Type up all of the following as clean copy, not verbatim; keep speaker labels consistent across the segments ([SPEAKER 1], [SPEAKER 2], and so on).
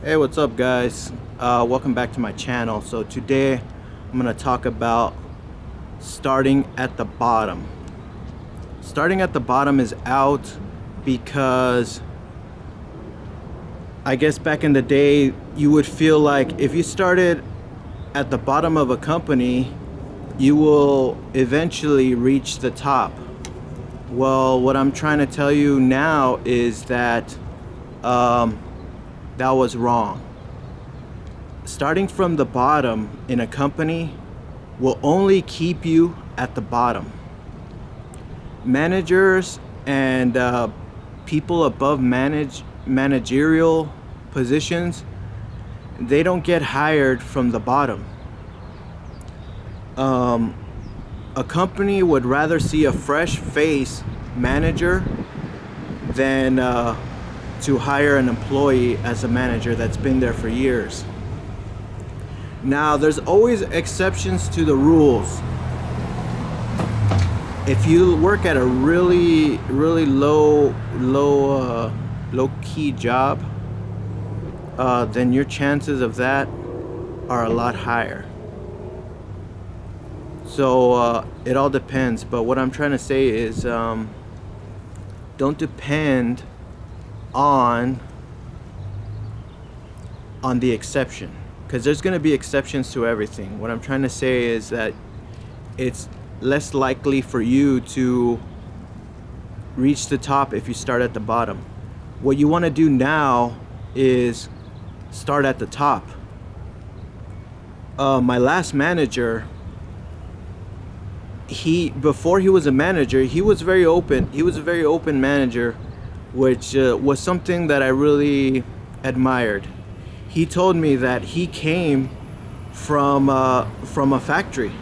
[SPEAKER 1] Hey, what's up, guys? Welcome back to my channel. So today I'm going to talk about starting at the bottom. Starting at the bottom is out because I guess back in the day you would feel like if you started at the bottom of a company, you will eventually reach the top. Well, what I'm trying to tell you now is that that was wrong. Starting from the bottom in a company will only keep you at the bottom. Managers and people above managerial positions, they don't get hired from the bottom. A company would rather see a fresh face manager than to hire an employee as a manager that's been there for years. Now, there's always exceptions to the rules. If you work at a really low key job, then your chances of that are a lot higher. So it all depends. But what I'm trying to say is, don't depend on the exception, because there's going to be exceptions to everything. What I'm trying to say is that it's less likely for you to reach the top if you start at the bottom. What you want to do now is start at the top. My last manager, before he was a manager, he was very open. He was a very open manager, which was something that I really admired. He told me that he came from a factory.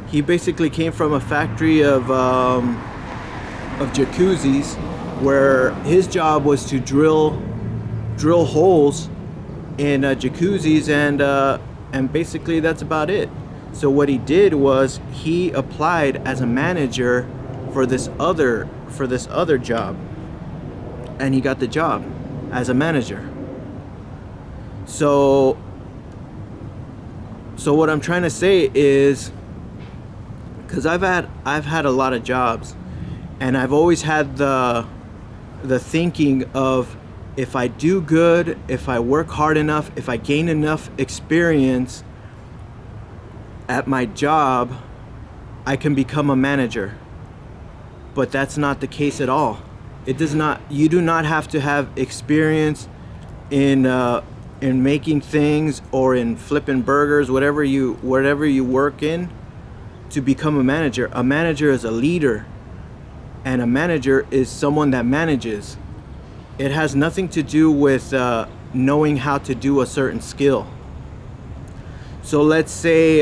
[SPEAKER 1] He basically came from a factory of jacuzzis, where his job was to drill holes in jacuzzis, and basically that's about it. So what he did was he applied as a manager for this other job, and he got the job as a manager. So what I'm trying to say is, because I've had a lot of jobs, and I've always had the thinking of, if I do good, if I work hard enough, if I gain enough experience at my job, I can become a manager. But that's not the case at all. It does not. You do not have to have experience in making things or in flipping burgers, whatever you work in, to become a manager. A manager is a leader, and a manager is someone that manages. It has nothing to do with knowing how to do a certain skill. So let's say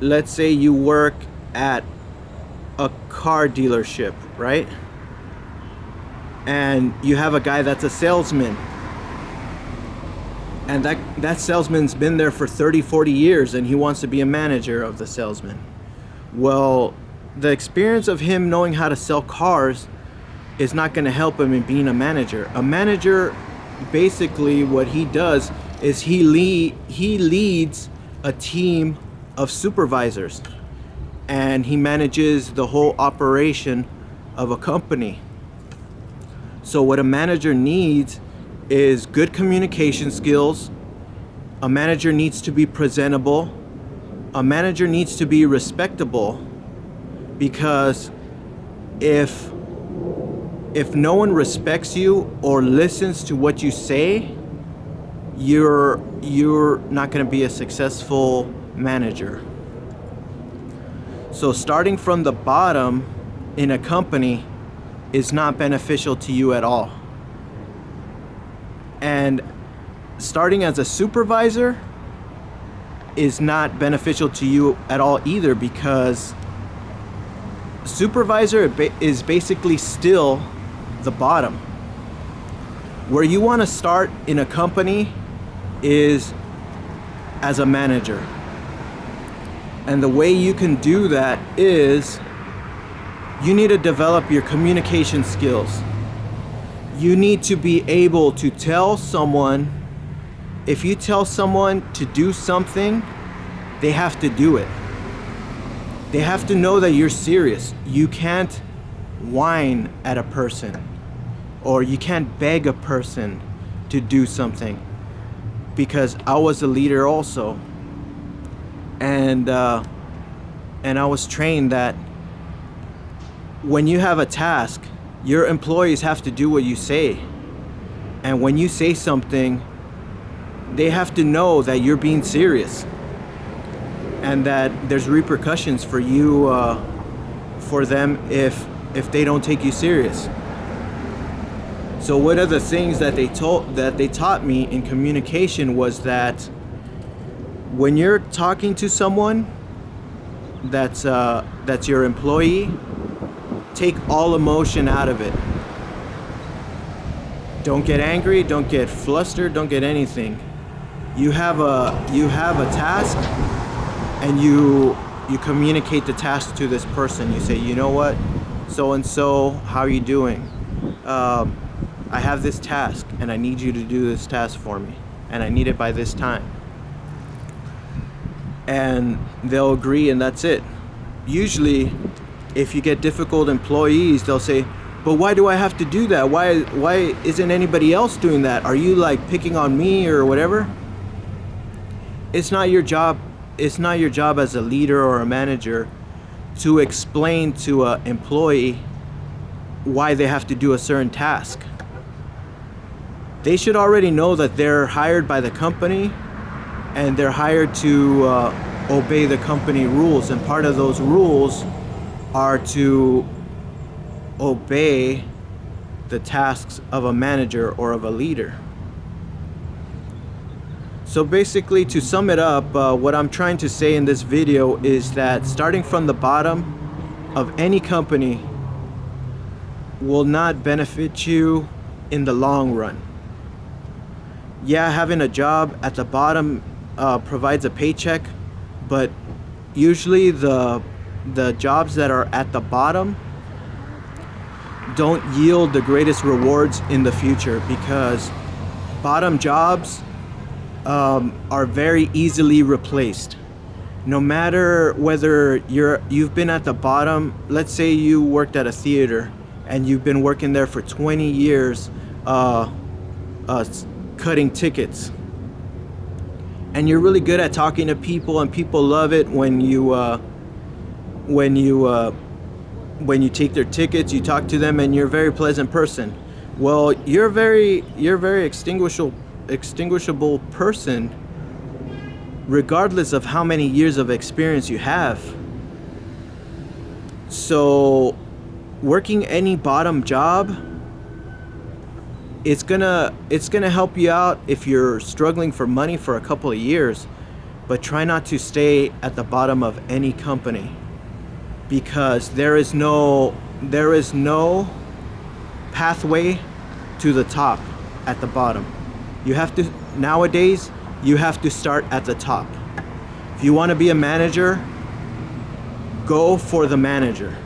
[SPEAKER 1] you work at a car dealership, right? And you have a guy that's a salesman, and that salesman's been there for 30-40 years, and he wants to be a manager of the salesman. Well, the experience of him knowing how to sell cars is not going to help him in being a manager. A manager, basically what he does is he leads a team of supervisors, and he manages the whole operation of a company. So what a manager needs is good communication skills. A manager needs to be presentable. A manager needs to be respectable, because if no one respects you or listens to what you say, you're not going to be a successful manager. So starting from the bottom in a company is not beneficial to you at all. And starting as a supervisor is not beneficial to you at all either, because supervisor is basically still the bottom. Where you want to start in a company is as a manager. And the way you can do that is you need to develop your communication skills. You need to be able to tell someone, if you tell someone to do something, they have to do it. They have to know that you're serious. You can't whine at a person, or you can't beg a person to do something, because I was a leader also, and I was trained that when you have a task, your employees have to do what you say, and when you say something, they have to know that you're being serious, and that there's repercussions for you, for them if they don't take you serious. So one of the things that they taught me in communication was that when you're talking to someone that's your employee, take all emotion out of it. Don't get angry, don't get flustered, don't get anything. You have a task, and you communicate the task to this person. You say, you know what, so and so, how are you doing? I have this task, and I need you to do this task for me, and I need it by this time. And they'll agree, and that's it. Usually, if you get difficult employees, they'll say, but why do I have to do that? Why isn't anybody else doing that? Are you like picking on me or whatever? It's not your job. It's not your job as a leader or a manager to explain to an employee why they have to do a certain task. They should already know that they're hired by the company, and they're hired to obey the company rules, and part of those rules are to obey the tasks of a manager or of a leader. So basically, to sum it up, what I'm trying to say in this video is that starting from the bottom of any company will not benefit you in the long run. Yeah, having a job at the bottom provides a paycheck, but usually the jobs that are at the bottom don't yield the greatest rewards in the future, because bottom jobs are very easily replaced. No matter whether you've been at the bottom, let's say you worked at a theater and you've been working there for 20 years cutting tickets, and you're really good at talking to people, and people love it when you take their tickets, you talk to them, and you're a very pleasant person. Well, you're a very extinguishable person regardless of how many years of experience you have. So working any bottom job, it's gonna help you out if you're struggling for money for a couple of years, but try not to stay at the bottom of any company, because there is no pathway to the top at the bottom. Nowadays, you have to start at the top. If you want to be a manager, go for the manager.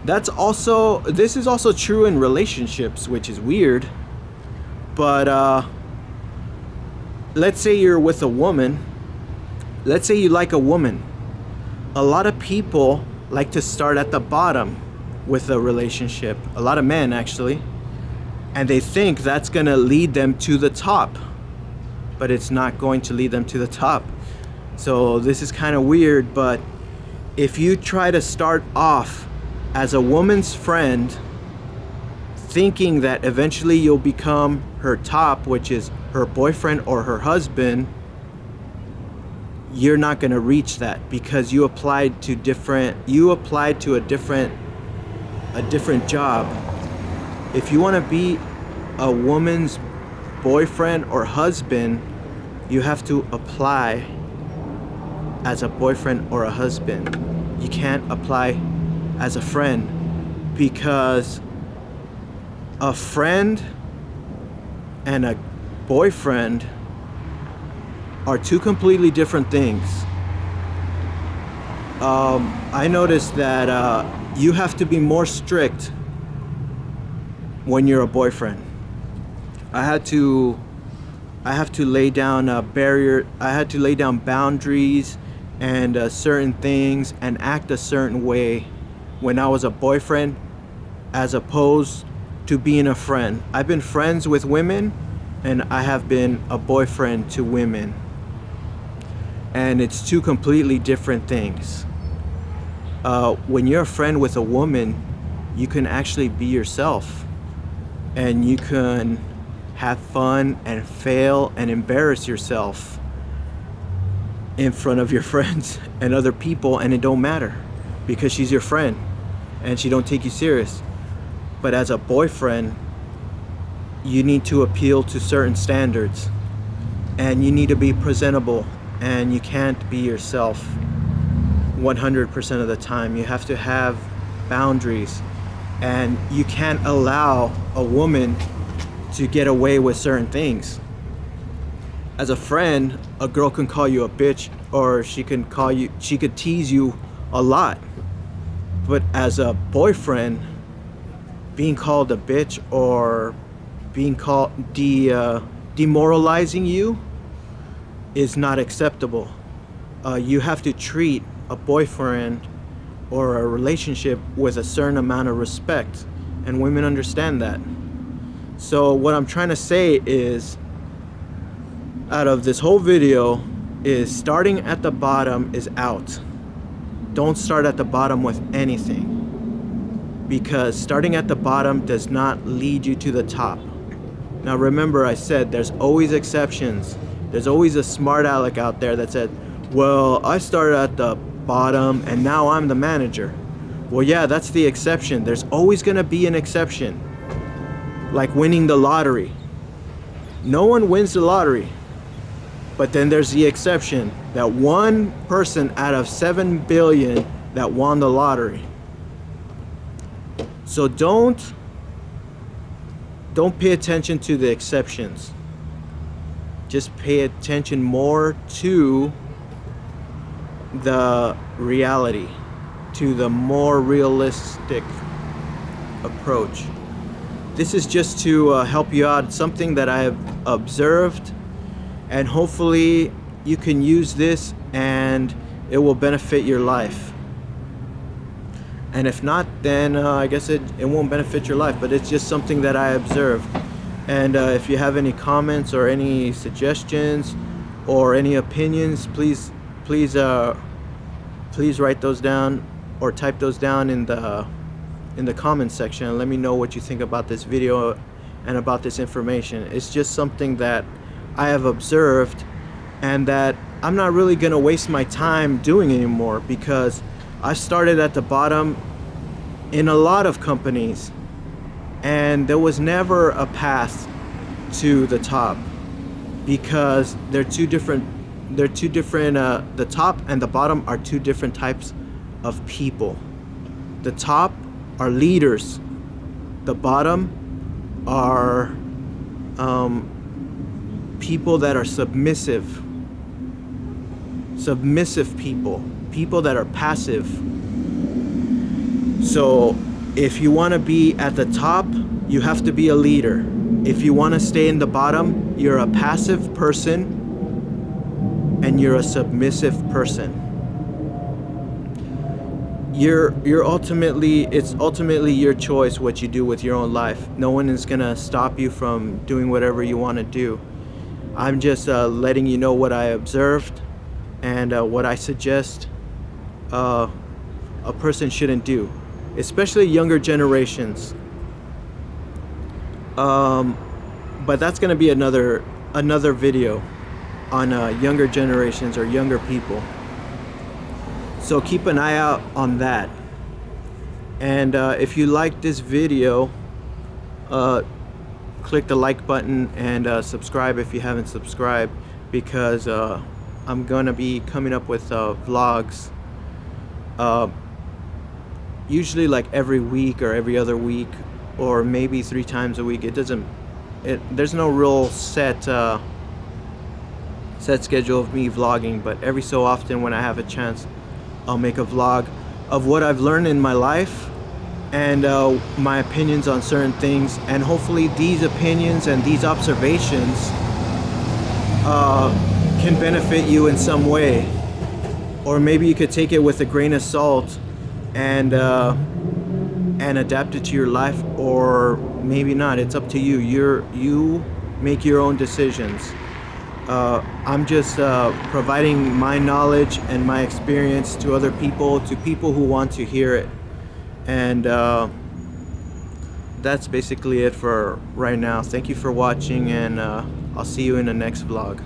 [SPEAKER 1] This is also true in relationships, which is weird, but let's say you're with a woman. Let's say you like a woman. A lot of people like to start at the bottom with a relationship, a lot of men actually, and they think that's gonna lead them to the top, but it's not going to lead them to the top. So this is kind of weird, but if you try to start off as a woman's friend, thinking that eventually you'll become her top, which is her boyfriend or her husband, you're not going to reach that, because you applied to a different job. If you want to be a woman's boyfriend or husband, you have to apply as a boyfriend or a husband. You can't apply as a friend, because a friend and a boyfriend are two completely different things. I noticed that you have to be more strict when you're a boyfriend. I have to lay down a barrier. I had to lay down boundaries and certain things and act a certain way when I was a boyfriend, as opposed to being a friend. I've been friends with women, and I have been a boyfriend to women, and it's two completely different things. When you're a friend with a woman, you can actually be yourself, and you can have fun and fail and embarrass yourself in front of your friends and other people, and it don't matter because she's your friend and she don't take you serious. But as a boyfriend, you need to appeal to certain standards, and you need to be presentable, and you can't be yourself 100% of the time. You have to have boundaries, and you can't allow a woman to get away with certain things. As a friend, a girl can call you a bitch, or she could tease you a lot. But as a boyfriend, being called a bitch or being called demoralizing you is not acceptable. You have to treat a boyfriend or a relationship with a certain amount of respect, and women understand that. So what I'm trying to say is, out of this whole video, is starting at the bottom is out. Don't start at the bottom with anything, because starting at the bottom does not lead you to the top. Now remember, I said there's always exceptions. There's always a smart aleck out there that said, well, I started at the bottom and now I'm the manager. Well, yeah, that's the exception. There's always gonna be an exception. Like winning the lottery. No one wins the lottery. But then there's the exception, that one person out of 7 billion that won the lottery. So don't pay attention to the exceptions. Just pay attention more to the reality, to the more realistic approach. This is just to help you out, something that I have observed, and hopefully you can use this and it will benefit your life. And if not, then I guess it won't benefit your life, but it's just something that I observed. And if you have any comments or any suggestions or any opinions, please write those down or type those down in the comments section, and let me know what you think about this video and about this information. It's just something that I have observed and that I'm not really gonna waste my time doing anymore, because I started at the bottom in a lot of companies and there was never a path to the top, because they're two different, the top and the bottom are two different types of people. The top are leaders, the bottom are people that are submissive people that are passive. So if you want to be at the top, you have to be a leader. If you want to stay in the bottom, you're a passive person and you're a submissive person. It's ultimately your choice what you do with your own life. No one is gonna stop you from doing whatever you want to do. I'm just letting you know what I observed and what I suggest a person shouldn't do, especially younger generations. But that's gonna be another video on younger generations or younger people. So keep an eye out on that. And if you like this video, click the like button and subscribe if you haven't subscribed, because I'm gonna be coming up with vlogs usually like every week or every other week, or maybe 3 times a week. There's no real set schedule of me vlogging, but every so often when I have a chance, I'll make a vlog of what I've learned in my life and my opinions on certain things, and hopefully these opinions and these observations can benefit you in some way, or maybe you could take it with a grain of salt and adapt it to your life, or maybe not. It's up to you. You make your own decisions. I'm just providing my knowledge and my experience to other people, to people who want to hear it. And that's basically it for right now. Thank you for watching, and I'll see you in the next vlog.